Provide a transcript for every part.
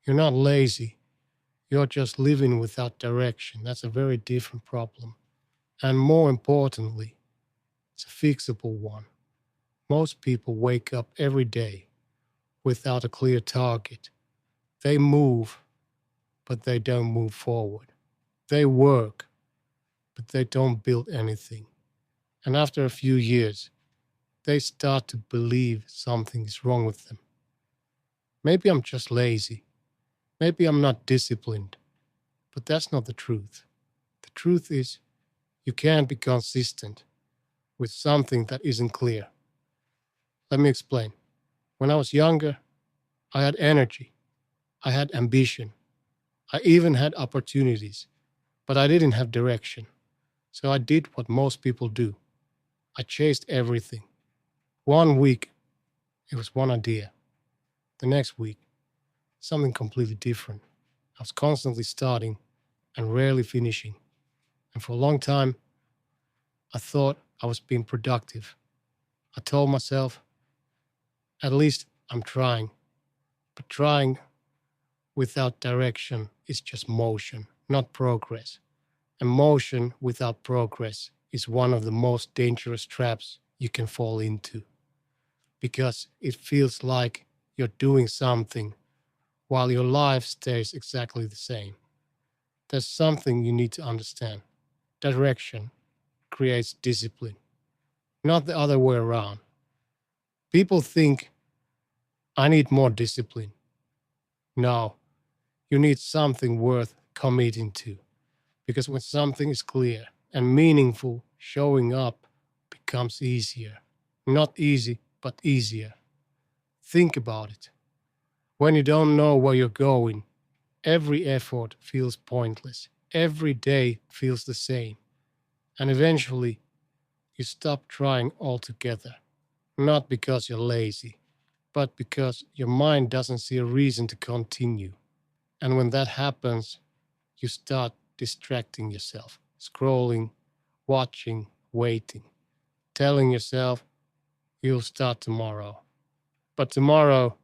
You're not lazy. You're just living without direction. That's a very different problem. And more importantly, it's a fixable one. Most people wake up every day without a clear target. They move, but they don't move forward. They work, but they don't build anything. And after a few years, they start to believe something is wrong with them. Maybe I'm just lazy. Maybe I'm not disciplined. But that's not the truth. The truth is, you can't be consistent with something that isn't clear. Let me explain. When I was younger, I had energy, I had ambition, I even had opportunities, but I didn't have direction. So I did what most people do. I chased everything. One week, it was one idea. The next week, something completely different. I was constantly starting and rarely finishing. And for a long time, I thought I was being productive. I told myself, at least I'm trying. But trying without direction is just motion, not progress. And motion without progress is one of the most dangerous traps you can fall into because it feels like you're doing something while your life stays exactly the same. There's something you need to understand. Direction creates discipline, not the other way around. People think, I need more discipline. No, you need something worth committing to. Because when something is clear and meaningful, showing up becomes easier. Not easy, but easier. Think about it. When you don't know where you're going, every effort feels pointless. Every day feels the same. And eventually, you stop trying altogether. Not because you're lazy, but because your mind doesn't see a reason to continue. And when that happens, you start distracting yourself, scrolling, watching, waiting, telling yourself you'll start tomorrow. But tomorrow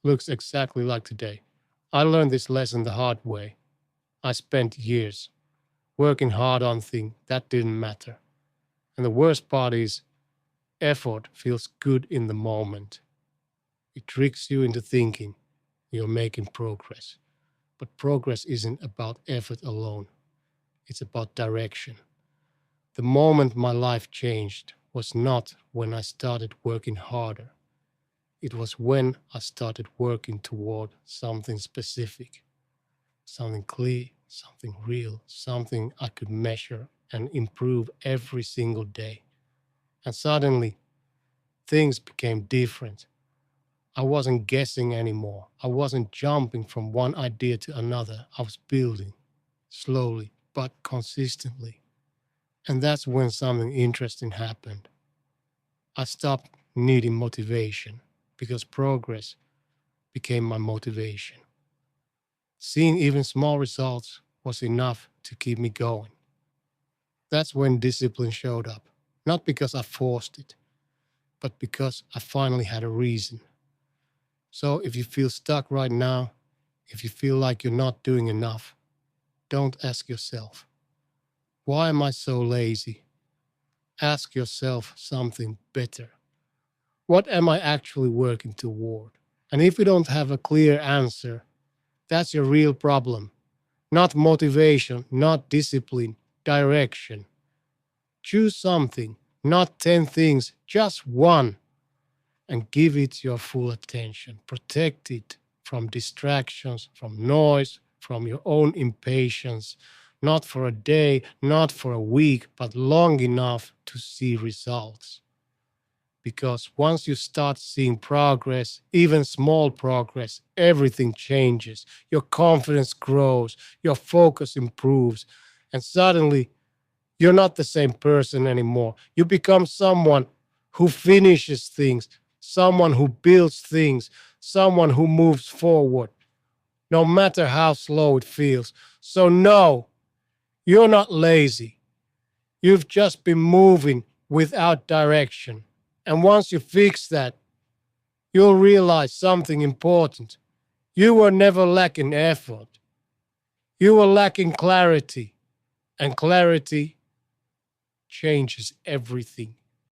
looks exactly like today. I learned this lesson the hard way. I spent years working hard on things that didn't matter. And the worst part is, effort feels good in the moment. It tricks you into thinking you're making progress. But progress isn't about effort alone, it's about direction. The moment my life changed was not when I started working harder. It was when I started working toward something specific, something clear, something real, something I could measure and improve every single day. And suddenly, things became different. I wasn't guessing anymore. I wasn't jumping from one idea to another. I was building, slowly but consistently. And that's when something interesting happened. I stopped needing motivation because progress became my motivation. Seeing even small results was enough to keep me going. That's when discipline showed up, not because I forced it, but because I finally had a reason. So if you feel stuck right now, if you feel like you're not doing enough, don't ask yourself, why am I so lazy? Ask yourself something better. What am I actually working toward? And if you don't have a clear answer, that's your real problem. Not motivation, not discipline, direction. Choose something, not 10 things, just one, and give it your full attention. Protect it from distractions, from noise, from your own impatience, not for a day, not for a week, but long enough to see results. Because once you start seeing progress, even small progress, everything changes. Your confidence grows, your focus improves, and suddenly you're not the same person anymore. You become someone who finishes things, someone who builds things, someone who moves forward, no matter how slow it feels. So, no, you're not lazy. You've just been moving without direction. And once you fix that, you'll realize something important. You were never lacking effort. You were lacking clarity, and clarity changes everything.